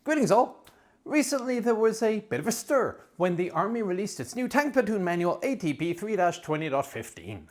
Greetings all! Recently there was a bit of a stir when the Army released its new tank platoon manual ATP 3-20.15.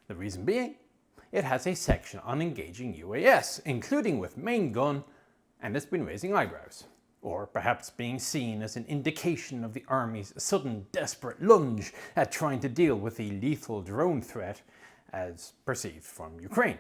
The reason being, it has a section on engaging UAS, including with main gun, and it's been raising eyebrows. Or perhaps being seen as an indication of the Army's sudden desperate lunge at trying to deal with the lethal drone threat as perceived from Ukraine.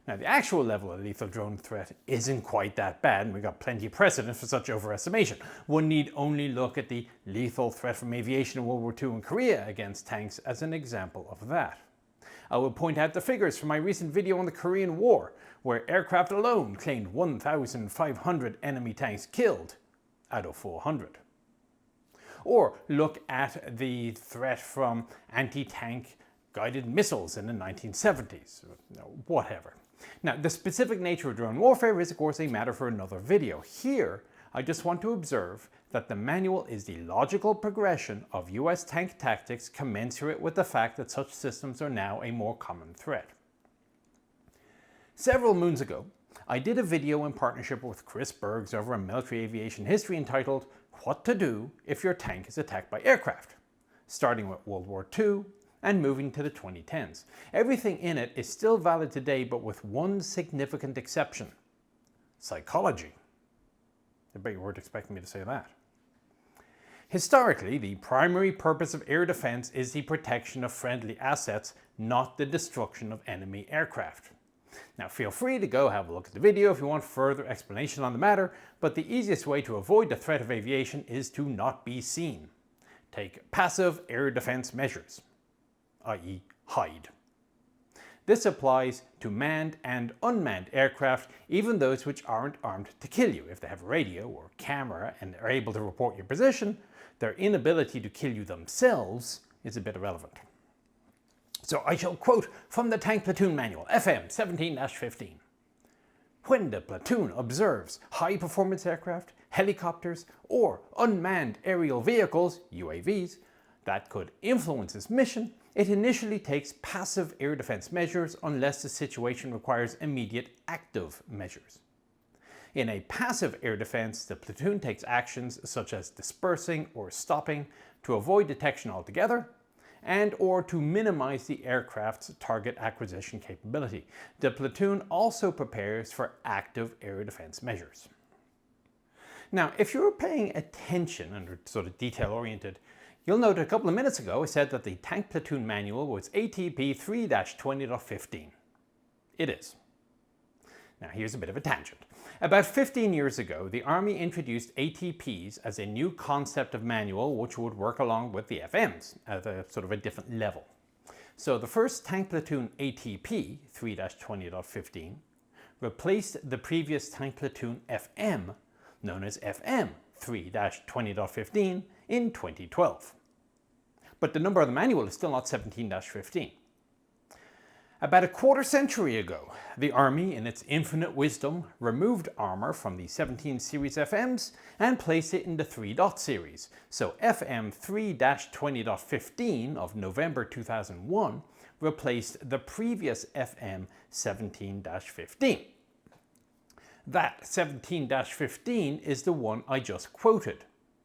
Now, the actual level of lethal drone threat isn't quite that bad, and we've got plenty of precedent for such overestimation. One need only look at the lethal threat from aviation in World War II and Korea against tanks as an example of that. I will point out the figures from my recent video on the Korean War, where aircraft alone claimed 1,500 enemy tanks killed out of 400. Or look at the threat from anti-tank guided missiles in the 1970s, whatever. Now, the specific nature of drone warfare is of course a matter for another video. Here, I just want to observe that the manual is the logical progression of US tank tactics commensurate with the fact that such systems are now a more common threat. Several moons ago, I did a video in partnership with Chris Bergs over a military aviation history entitled What to Do If Your Tank is Attacked by Aircraft, starting with World War II and moving to the 2010s. Everything in it is still valid today, but with one significant exception: psychology. I bet you weren't expecting me to say that. Historically, the primary purpose of air defense is the protection of friendly assets, not the destruction of enemy aircraft. Now, feel free to go have a look at the video if you want further explanation on the matter, but the easiest way to avoid the threat of aviation is to not be seen. Take passive air defense measures, i.e. hide. This applies to manned and unmanned aircraft, even those which aren't armed to kill you. If they have a radio or camera and are able to report your position, their inability to kill you themselves is a bit irrelevant. So I shall quote from the Tank Platoon Manual, FM 17-15. When the platoon observes high-performance aircraft, helicopters, or unmanned aerial vehicles, UAVs, that could influence its mission, it initially takes passive air defense measures unless the situation requires immediate active measures. In a passive air defense, the platoon takes actions such as dispersing or stopping to avoid detection altogether, and or to minimize the aircraft's target acquisition capability. The platoon also prepares for active air defense measures. Now, if you're paying attention and are sort of detail-oriented, you'll note a couple of minutes ago I said that the Tank Platoon Manual was ATP 3-20.15. It is. Now, here's a bit of a tangent. About 15 years ago, the Army introduced ATPs as a new concept of manual which would work along with the FMs at a sort of a different level. So the first Tank Platoon ATP 3-20.15 replaced the previous Tank Platoon FM, known as FM 3-20.15, in 2012. But the number of the manual is still not 17-15. About a quarter century ago, the Army, in its infinite wisdom, removed armor from the 17 series FMs and placed it in the 3. series. So FM 3-20.15 of November 2001 replaced the previous FM 17-15. That 17-15 is the one I just quoted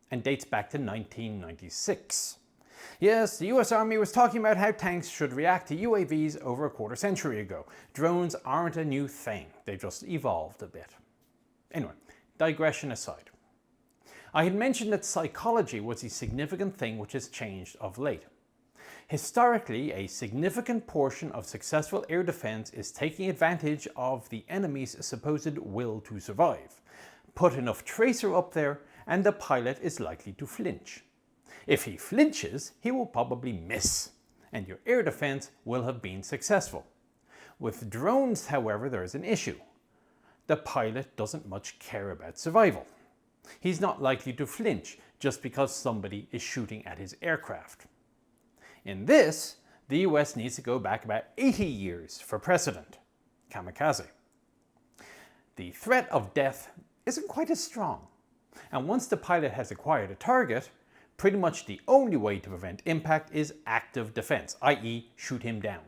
and dates back to 1996. Yes, the US Army was talking about how tanks should react to UAVs over a quarter century ago. Drones aren't a new thing, they've just evolved a bit. Anyway, digression aside. I had mentioned that psychology was a significant thing which has changed of late. Historically, a significant portion of successful air defense is taking advantage of the enemy's supposed will to survive. Put enough tracer up there and the pilot is likely to flinch. If he flinches, he will probably miss, and your air defense will have been successful. With drones, however, there is an issue. The pilot doesn't much care about survival. He's not likely to flinch just because somebody is shooting at his aircraft. In this, the US needs to go back about 80 years for precedent: kamikaze. The threat of death isn't quite as strong, and once the pilot has acquired a target, pretty much the only way to prevent impact is active defense, i.e. shoot him down.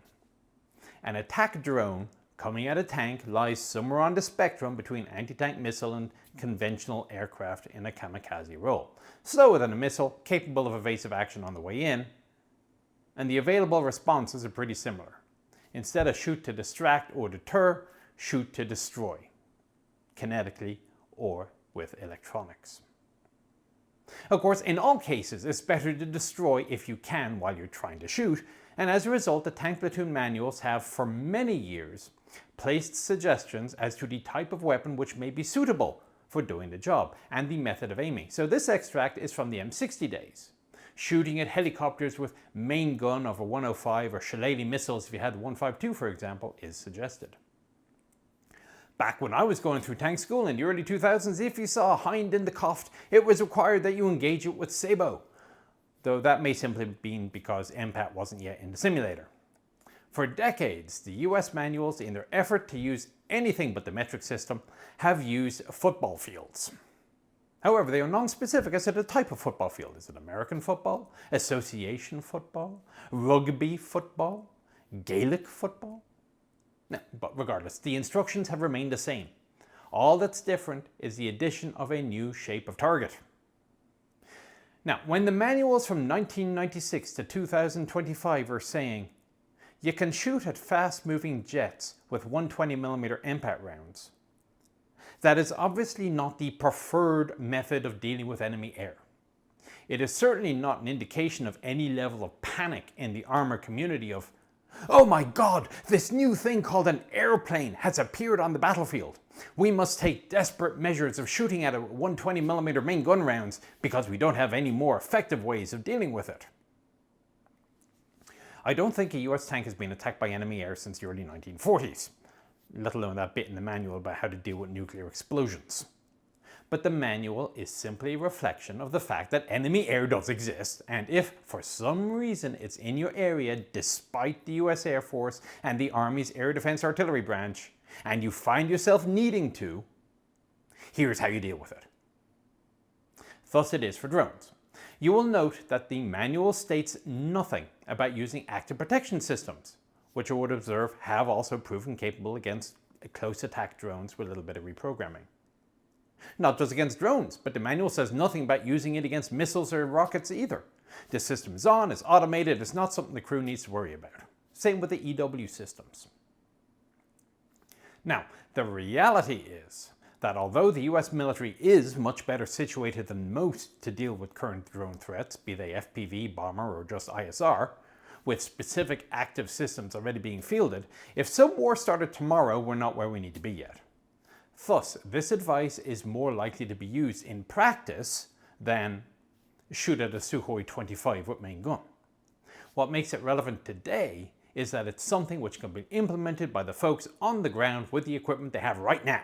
An attack drone coming at a tank lies somewhere on the spectrum between anti-tank missile and conventional aircraft in a kamikaze role. Slower than a missile, capable of evasive action on the way in, and the available responses are pretty similar. Instead of shoot to distract or deter, shoot to destroy, kinetically or with electronics. Of course, in all cases, it's better to destroy if you can while you're trying to shoot, and as a result, the tank platoon manuals have for many years placed suggestions as to the type of weapon which may be suitable for doing the job and the method of aiming. So this extract is from the M60 days. Shooting at helicopters with main gun of a 105 or shillelagh missiles, if you had the 152 for example, is suggested. Back when I was going through tank school in the early 2000s, if you saw a hind in the coft, it was required that you engage it with sabot, though that may simply have been because MPAT wasn't yet in the simulator. For decades, the US manuals, in their effort to use anything but the metric system, have used football fields. However, they are non-specific as to the type of football field. Is it American football, association football, rugby football, Gaelic football? No, but regardless, the instructions have remained the same. All that's different is the addition of a new shape of target. Now, when the manuals from 1996 to 2025 are saying, you can shoot at fast-moving jets with 120mm MPAT rounds, that is obviously not the preferred method of dealing with enemy air. It is certainly not an indication of any level of panic in the armor community of, oh my god, this new thing called an airplane has appeared on the battlefield. We must take desperate measures of shooting at it with 120mm main gun rounds because we don't have any more effective ways of dealing with it. I don't think a US tank has been attacked by enemy air since the early 1940s, let alone that bit in the manual about how to deal with nuclear explosions. But the manual is simply a reflection of the fact that enemy air does exist, and if for some reason it's in your area despite the US Air Force and the Army's Air Defense Artillery branch, and you find yourself needing to, here's how you deal with it. Thus it is for drones. You will note that the manual states nothing about using active protection systems, which I would observe have also proven capable against close attack drones with a little bit of reprogramming. Not just against drones, but the manual says nothing about using it against missiles or rockets either. The system is on, it's automated, it's not something the crew needs to worry about. Same with the EW systems. Now, the reality is that although the US military is much better situated than most to deal with current drone threats, be they FPV, bomber, or just ISR, with specific active systems already being fielded, if some war started tomorrow, we're not where we need to be yet. Thus, this advice is more likely to be used in practice than shoot at a Sukhoi 25 with main gun. What makes it relevant today is that it's something which can be implemented by the folks on the ground with the equipment they have right now,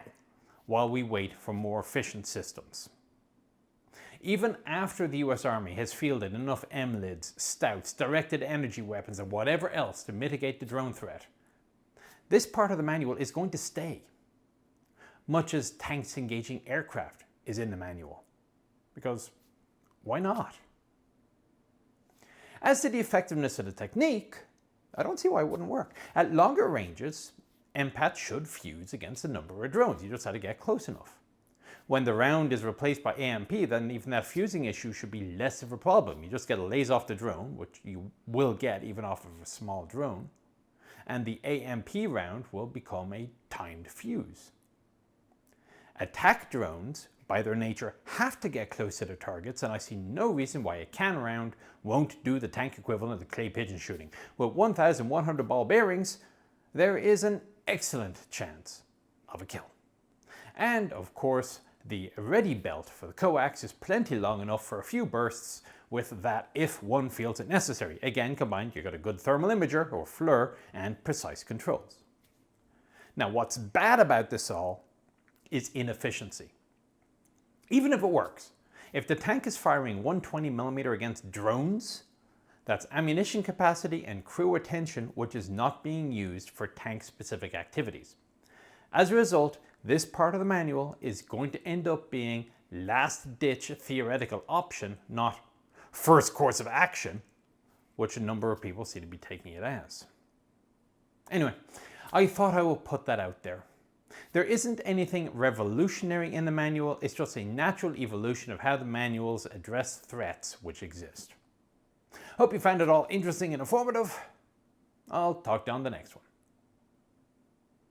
while we wait for more efficient systems. Even after the US Army has fielded enough MLIDs, stouts, directed energy weapons, and whatever else to mitigate the drone threat, this part of the manual is going to stay, much as tanks engaging aircraft is in the manual. Because why not? As to the effectiveness of the technique, I don't see why it wouldn't work. At longer ranges, MPAT should fuse against a number of drones. You just have to get close enough. When the round is replaced by AMP, then even that fusing issue should be less of a problem. You just get a laze off the drone, which you will get even off of a small drone, and the AMP round will become a timed fuse. Attack drones, by their nature, have to get close to their targets, and I see no reason why a can round won't do the tank equivalent of clay pigeon shooting. With 1,100 ball bearings, there is an excellent chance of a kill. And of course, the ready belt for the coax is plenty long enough for a few bursts with that if one feels it necessary. Again, combined, you've got a good thermal imager or FLIR and precise controls. Now, what's bad about this all is inefficiency. Even if it works, if the tank is firing 120mm against drones, that's ammunition capacity and crew attention which is not being used for tank-specific activities. As a result, this part of the manual is going to end up being last-ditch theoretical option, not first course of action, which a number of people seem to be taking it as. Anyway, I thought I would put that out there. There isn't anything revolutionary in the manual, it's just a natural evolution of how the manuals address threats which exist. Hope you found it all interesting and informative. I'll talk to you on the next one.